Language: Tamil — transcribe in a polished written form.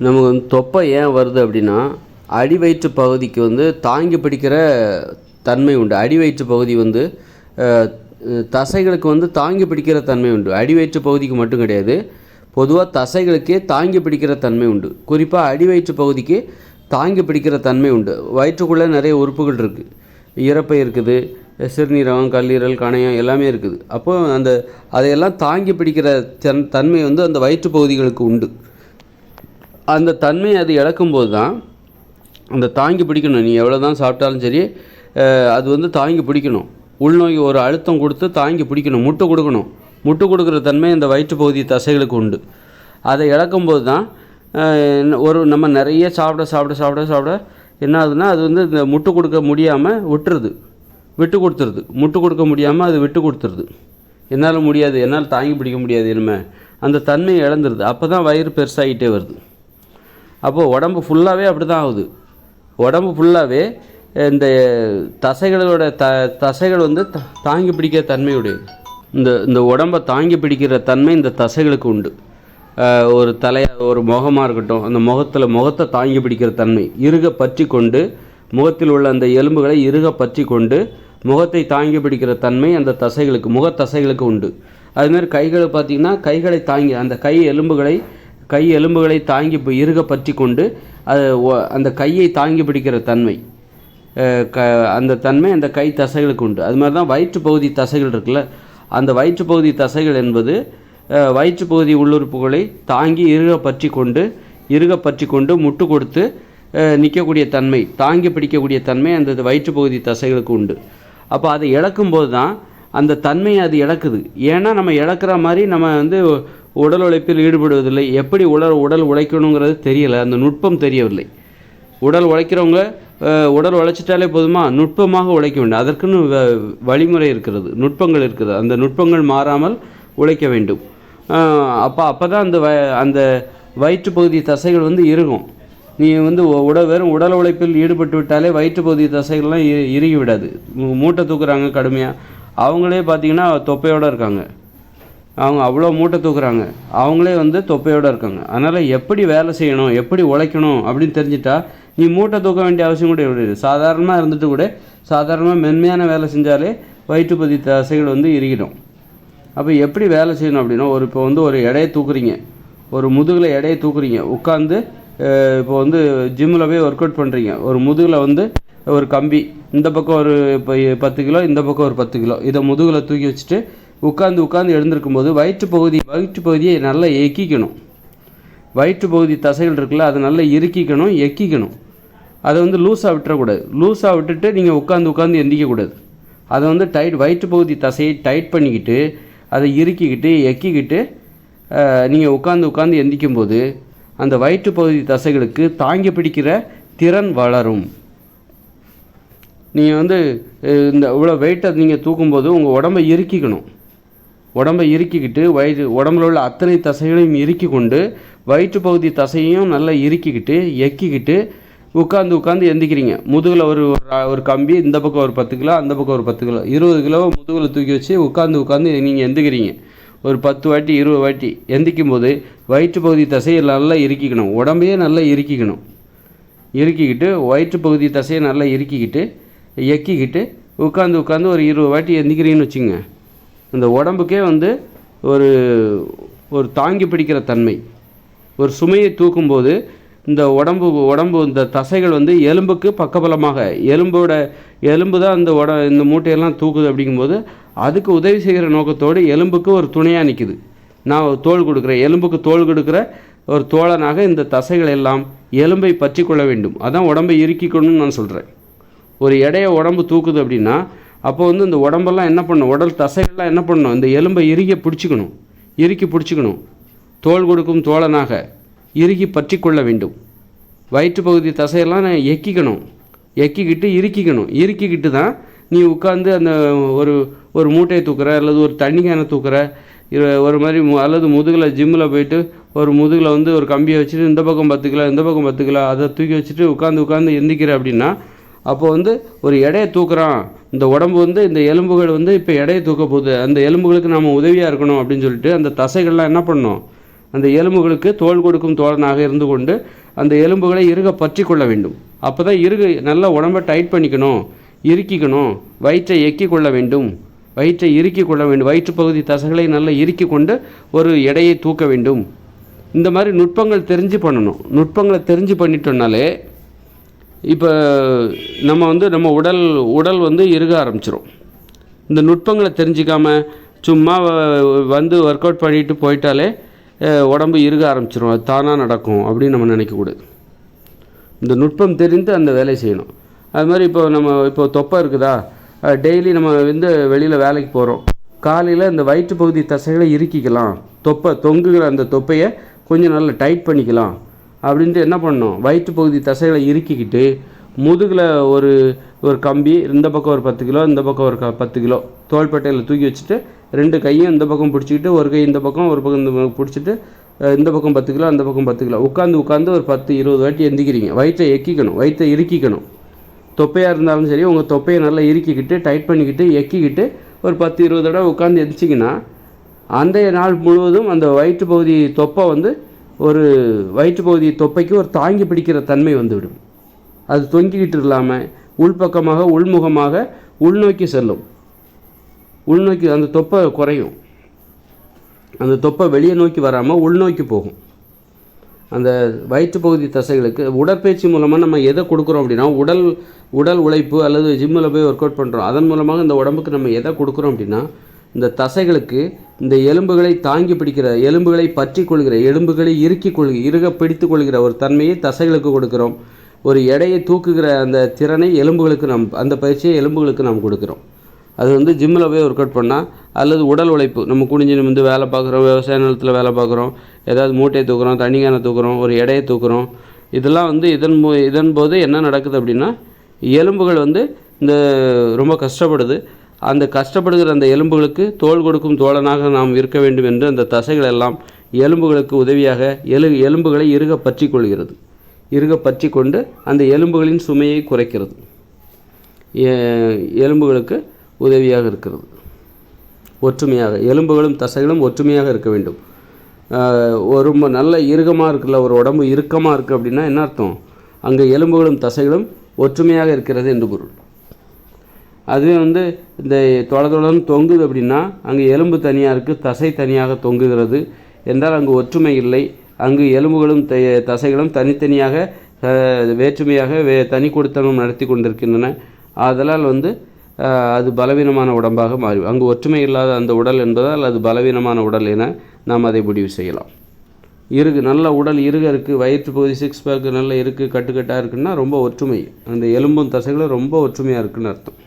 நமக்கு வந்து தொப்பை ஏன் வருது அப்படின்னா, அடி வயிற்று பகுதிக்கு வந்து தாங்கி பிடிக்கிற தன்மை உண்டு. அடி வயிற்று பகுதி வந்து தசைகளுக்கு வந்து தாங்கி பிடிக்கிற தன்மை உண்டு. அடி வயிற்று பகுதிக்கு மட்டும் கிடையாது, பொதுவாக தசைகளுக்கே தாங்கி பிடிக்கிற தன்மை உண்டு. குறிப்பாக அடி வயிற்று பகுதிக்கு தாங்கி பிடிக்கிற தன்மை உண்டு. வயிற்றுக்குள்ளே நிறைய உறுப்புகள் இருக்குது. இரைப்பை இருக்குது, சிறுநீரகம், கல்லீரல், கணையம் எல்லாமே இருக்குது. அப்போது அதையெல்லாம் தாங்கி பிடிக்கிற தன்மை வந்து அந்த வயிற்று பகுதிகளுக்கு உண்டு. அந்த தன்மை அது இழக்கும்போது தான் அந்த தாங்கி பிடிக்கணும். நீ எவ்வளோ தான் சாப்பிட்டாலும் சரி, அது வந்து தாங்கி பிடிக்கணும். உள்நோக்கி ஒரு அழுத்தம் கொடுத்து தாங்கி பிடிக்கணும், முட்டு கொடுக்கணும். முட்டு கொடுக்குற தன்மை இந்த வயிற்று பகுதி தசைகளுக்கு உண்டு. அதை இழக்கும்போது தான் நம்ம நிறைய சாப்பிட என்ன ஆகுதுன்னா, அது வந்து இந்த முட்டு கொடுக்க முடியாமல் விட்டு கொடுத்துருது. முட்டு கொடுக்க முடியாமல் அது விட்டு கொடுத்துருது. என்னால் முடியாது, என்னால் தாங்கி பிடிக்க முடியாது, இனிமேல் அந்த தன்மையை இழந்துருது. அப்போ தான் வயிறு பெருசாகிட்டே வருது. அப்போது உடம்பு ஃபுல்லாகவே அப்படி தான் ஆகுது. உடம்பு ஃபுல்லாகவே இந்த தசைகளோட தசைகள் வந்து தாங்கி பிடிக்கிற தன்மையுடையது. இந்த உடம்பை தாங்கி பிடிக்கிற தன்மை இந்த தசைகளுக்கு உண்டு. ஒரு முகமாக இருக்கட்டும், அந்த முகத்தை தாங்கி பிடிக்கிற தன்மை, இறுக பற்றி கொண்டு முகத்தில் உள்ள அந்த எலும்புகளை இறுக பற்றி கொண்டு முகத்தை தாங்கி பிடிக்கிற தன்மை அந்த தசைகளுக்கு, முகத்தசைகளுக்கு உண்டு. அதுமாதிரி கைகளை பார்த்திங்கன்னா, கைகளை தாங்கி அந்த கை எலும்புகளை தாங்கி இறுக பற்றி கொண்டு அந்த கையை தாங்கி பிடிக்கிற தன்மை, அந்த தன்மை அந்த கை தசைகளுக்கு உண்டு. அது மாதிரி தான் வயிற்று பகுதி தசைகள் இருக்குல்ல, அந்த வயிற்று பகுதி தசைகள் என்பது வயிற்று பகுதி உள்ளுறுப்புகளை தாங்கி இறுக பற்றி கொண்டு முட்டு கொடுத்து நிற்கக்கூடிய தன்மை, தாங்கி பிடிக்கக்கூடிய தன்மை அந்த வயிற்று பகுதி தசைகளுக்கு உண்டு. அப்போ அதை இழக்கும்போது தான் அந்த தன்மையை அது இழக்குது. ஏன்னா நம்ம இழக்கிற மாதிரி நம்ம வந்து உடல் உழைப்பில் ஈடுபடுவதில்லை. எப்படி உடல் உழைக்கணுங்கிறது தெரியலை, அந்த நுட்பம் தெரியவில்லை. உடல் உழைக்கிறவங்க உடல் உழைச்சிட்டாலே போதுமா, நுட்பமாக உழைக்க வேண்டும். அதற்குன்னு வழிமுறை இருக்கிறது, நுட்பங்கள் இருக்கிறது. அந்த நுட்பங்கள் மாறாமல் உழைக்க வேண்டும். அப்போ தான் அந்த வயிற்று பகுதி தசைகள் வந்து இறுகும். நீ வந்து வெறும் உடல் உழைப்பில் ஈடுபட்டு விட்டாலே வயிற்று பகுதி தசைகள்லாம் இறுகி விடாது. மூட்டை தூக்குறாங்க கடுமையாக, அவங்களே பார்த்திங்கன்னா தொப்பையோடு இருக்காங்க. அவங்க அவ்வளோ மூட்டை தூக்குறாங்க, அவங்களே வந்து தொப்பையோடு இருக்காங்க. அதனால் எப்படி வேலை செய்யணும், எப்படி உழைக்கணும் அப்படின்னு தெரிஞ்சிட்டா நீ மூட்டை தூக்க வேண்டிய அவசியம் கூட கிடையாது. சாதாரணமாக இருந்துட்டு கூட சாதாரணமாக மென்மையான வேலை செஞ்சாலே வயிற்று பகுதி தசைகள் வந்து இறுகிடும். அப்போ எப்படி வேலை செய்யணும் அப்படின்னா, இப்போ வந்து ஒரு எடையை தூக்குறீங்க, ஒரு முதுகில் எடையை தூக்குறீங்க, உட்காந்து இப்போ வந்து ஜிம்மில் போய் ஒர்க் அவுட் பண்ணுறீங்க. ஒரு முதுகில் வந்து ஒரு கம்பி, இந்த பக்கம் ஒரு 10 கிலோ, இந்த பக்கம் ஒரு 10 கிலோ, இதை முதுகில் தூக்கி வச்சுட்டு உட்காந்து எழுந்திருக்கும் போது வயிற்று பகுதியை நல்லா எக்கிக்கணும். வயிற்று பகுதி தசைகள் இருக்குல்ல, அதை நல்லா எக்கிக்கணும். அதை வந்து லூஸாக விட்டுறக்கூடாது. லூஸாக விட்டுட்டு நீங்கள் உட்காந்து எந்திக்கக்கூடாது. அதை வந்து வயிற்று பகுதி தசையை டைட் பண்ணிக்கிட்டு அதை எக்கிக்கிட்டு நீங்கள் உட்காந்து எந்திக்கும்போது அந்த வயிற்று பகுதி தசைகளுக்கு தாங்கி பிடிக்கிற திறன் வளரும். நீங்கள் வந்து இந்த இவ்வளோ வெயிட்டை நீங்கள் தூக்கும்போது உங்கள் உடம்பை இறுக்கிக்கிட்டு உடம்புல உள்ள அத்தனை தசைகளையும் இறுக்கி கொண்டு வயிற்று பகுதி தசையையும் நல்லா எக்கிக்கிட்டு உட்காந்து எந்திக்கிறீங்க. முதுகில் ஒரு கம்பி, இந்த பக்கம் ஒரு 10 கிலோ, அந்த பக்கம் ஒரு 10 கிலோ, 20 கிலோவை முதுகில் தூக்கி வச்சு உட்காந்து நீங்கள் எந்திக்கிறீங்க. ஒரு 10 வாட்டி 20 வாட்டி எந்திக்கும் போது வயிற்று பகுதி தசையை நல்லா இறுக்கிக்கணும். உடம்பையே நல்லா இறுக்கிக்கிட்டு வயிற்று பகுதி தசையை நல்லா எக்கிக்கிட்டு உட்காந்து ஒரு 20 வாட்டி எந்திக்கிறீங்கன்னு வச்சுங்க. இந்த உடம்புக்கே வந்து ஒரு தாங்கி பிடிக்கிற தன்மை. ஒரு சுமையை தூக்கும்போது இந்த உடம்பு இந்த தசைகள் வந்து எலும்புக்கு பக்கபலமாக, எலும்பு தான் இந்த மூட்டையெல்லாம் தூக்குது. அப்படிங்கும்போது அதுக்கு உதவி செய்கிற நோக்கத்தோடு எலும்புக்கு ஒரு துணையாக நிற்குது. நான் தோள் கொடுக்குறேன், எலும்புக்கு தோள் கொடுக்குற ஒரு தோழனாக இந்த தசைகள் எல்லாம் எலும்பை பற்றி கொள்ள வேண்டும். அதான் உடம்பை இறுக்கிக்கணும்னு நான் சொல்கிறேன். ஒரு எடையை உடம்பு தூக்குது அப்படின்னா அப்போ வந்து இந்த உடம்பெல்லாம் என்ன பண்ணணும், உடல் தசைகள்லாம் என்ன பண்ணணும், இந்த எலும்பை இறுக்கி பிடிச்சிக்கணும். தோள் கொடுக்கும் தோழனாக இறுக்கி பற்றி கொள்ள வேண்டும். வயிற்று பகுதி தசையெல்லாம் இறுக்கிக்கிட்டு தான் நீ உட்காந்து அந்த ஒரு மூட்டையை தூக்குற, அல்லது ஒரு தண்ணி கேனை தூக்குற, ஒரு மாதிரி அல்லது முதுகில் ஜிம்மில் போயிட்டு முதுகில் வந்து ஒரு கம்பியை வச்சுட்டு இந்த பக்கம் 10 கிலோ, இந்த பக்கம் 10 கிலோ, அதை தூக்கி வச்சுட்டு உட்காந்து எந்திக்கிற அப்படின்னா அப்போ வந்து ஒரு எடையை தூக்குறான். இந்த உடம்பு வந்து இந்த எலும்புகள் வந்து இப்போ எடையை தூக்க போகுது, அந்த எலும்புகளுக்கு நாம் உதவியாக இருக்கணும் அப்படின்னு சொல்லிட்டு அந்த தசைகள்லாம் என்ன பண்ணணும், அந்த எலும்புகளுக்கு தோள் கொடுக்கும் தோழனாக இருந்து கொண்டு அந்த எலும்புகளை இறுக பற்றி கொள்ள வேண்டும். அப்போ தான் நல்லா உடம்பை டைட் பண்ணிக்கணும், இறுக்கிக்கணும், வயிற்றை எக்கி கொள்ள வேண்டும், வயிற்றை இறுக்கி கொள்ள வேண்டும், வயிற்று பகுதி தசைகளை நல்லா இறுக்கி கொண்டு ஒரு எடையை தூக்க வேண்டும். இந்த மாதிரி நுட்பங்கள் தெரிஞ்சு பண்ணணும். நுட்பங்களை தெரிஞ்சு பண்ணிட்டோம்னாலே இப்போ நம்ம உடல் இறுக ஆரம்பிச்சிடும். இந்த நுட்பங்களை தெரிஞ்சிக்காமல் சும்மா ஒர்க் அவுட் பண்ணிட்டு போயிட்டாலே உடம்பு இறுக ஆரம்பிச்சிடும், அது தானாக நடக்கும் அப்படின்னு நம்ம நினைக்கக்கூடாது. இந்த நுட்பம் தெரிந்து அந்த வேலையை செய்யணும். அது மாதிரி இப்போ தொப்பை இருக்குதா, டெய்லி நம்ம வெளியில் வேலைக்கு போகிறோம், காலையில் இந்த வயிற்று பகுதி தசைகளை இறுக்கிக்கலாம், தொங்குகிற அந்த தொப்பையை கொஞ்சம் நல்லா டைட் பண்ணிக்கலாம் அப்படின்ட்டு என்ன பண்ணணும், வயிற்று பகுதி தசைகளை இறுக்கிக்கிட்டு முதுகில் ஒரு கம்பி, இந்த பக்கம் ஒரு 10 கிலோ, இந்த பக்கம் ஒரு 10 கிலோ தோள்பட்டையில் தூக்கி வச்சுட்டு 2 கையும் இந்த பக்கம் பிடிச்சிக்கிட்டு, ஒரு கை இந்த பக்கம் ஒரு பக்கம் இந்த பக்கம் பிடிச்சிட்டு, இந்த பக்கம் 10 கிலோ, அந்த பக்கம் 10 கிலோ உட்காந்து ஒரு 10-20 வாட்டி எந்திக்கிறீங்க. வயிற்றை எக்கிக்கணும், வயிற்றை இறுக்கிக்கணும். தொப்பையாக இருந்தாலும் சரி, உங்கள் தொப்பையை நல்லா இறுக்கிக்கிட்டு டைட் பண்ணிக்கிட்டு எக்கிக்கிட்டு ஒரு 10-20 தடவை உட்காந்து எந்திச்சிங்கன்னா அந்த நாள் முழுவதும் அந்த வயிற்று பகுதி தொப்பை வயிற்று பகுதி தொப்பைக்கு ஒரு தாங்கி பிடிக்கிற தன்மை வந்துவிடும். அது தொங்கிக்கிட்டு இல்லாமல் உள்பக்கமாக உள்முகமாக உள்நோக்கி செல்லும். உள்நோக்கி அந்த தொப்பை குறையும். அந்த தொப்பை வெளியே நோக்கி வராமல் உள்நோக்கி போகும். அந்த வயிற்று பகுதி தசைகளுக்கு உடற்பயிற்சி மூலமாக நம்ம எதை கொடுக்குறோம் அப்படின்னா, உடல் உழைப்பு அல்லது ஜிம்மில் போய் ஒர்க் அவுட் பண்ணுறோம், அதன் மூலமாக இந்த உடம்புக்கு நம்ம எதை கொடுக்குறோம் அப்படின்னா, இந்த தசைகளுக்கு இந்த எலும்புகளை தாங்கி பிடிக்கிற, எலும்புகளை பற்றி கொள்கிற, எலும்புகளை இறுக பிடித்து கொள்கிற ஒரு தன்மையை தசைகளுக்கு கொடுக்குறோம். ஒரு எடையை தூக்குகிற அந்த திறனை எலும்புகளுக்கு அந்த பயிற்சியை எலும்புகளுக்கு நாம் கொடுக்குறோம். அது ஜிம்மில் போய் ஒர்க் அவுட் பண்ணால், அல்லது உடல் உழைப்பு நம்ம குனிஞ்சு நிமிர்ந்து வேலை பார்க்குறோம், விவசாய நிலத்தில் வேலை பார்க்குறோம், ஏதாவது மூட்டையை தூக்குறோம், தண்ணி கேனை தூக்குறோம், ஒரு எடையை தூக்குறோம், இதெல்லாம் இதன் போது என்ன நடக்குது அப்படின்னா, எலும்புகள் இந்த ரொம்ப கஷ்டப்படுது. அந்த கஷ்டப்படுகிற அந்த எலும்புகளுக்கு தோள் கொடுக்கும் தோழனாக நாம் இருக்க வேண்டும் என்று அந்த தசைகள் எல்லாம் எலும்புகளுக்கு உதவியாக எலும்புகளை இறுக பற்றி கொள்கிறது. இறுக பற்றி கொண்டு அந்த எலும்புகளின் சுமையை குறைக்கிறது, எலும்புகளுக்கு உதவியாக இருக்கிறது. ஒற்றுமையாக எலும்புகளும் தசைகளும் ஒற்றுமையாக இருக்க வேண்டும். ரொம்ப நல்ல இறுக்கமாக இருக்குல்ல, ஒரு உடம்பு இறுக்கமாக இருக்குது அப்படின்னா என்ன அர்த்தம், அங்கே எலும்புகளும் தசைகளும் ஒற்றுமையாக இருக்கிறது என்று பொருள். அதுவே இந்த தொலைதொடர்ந்து தொங்குது அப்படின்னா அங்கே எலும்பு தனியாக இருக்குது, தசை தனியாக தொங்குகிறது என்றால் அங்கு ஒற்றுமை இல்லை. அங்கு எலும்புகளும் தசைகளும் தனித்தனியாக வேற்றுமையாக தனி கொடுத்தனம் நடத்தி கொண்டிருக்கின்றன. அதனால் அது பலவீனமான உடம்பாக மாறி, அங்கு ஒற்றுமை இல்லாத அந்த உடல் என்பதால் அது பலவீனமான உடல் என நாம் அதை முடிவு செய்யலாம். நல்ல உடல் இருக்குது, வயிற்று பகுதி 6 பேக் நல்லா இருக்குது, கட்டுக்கட்டாக இருக்குன்னா ரொம்ப ஒற்றுமை, அந்த எலும்பும் தசைகளும் ரொம்ப ஒற்றுமையாக இருக்குன்னு அர்த்தம்.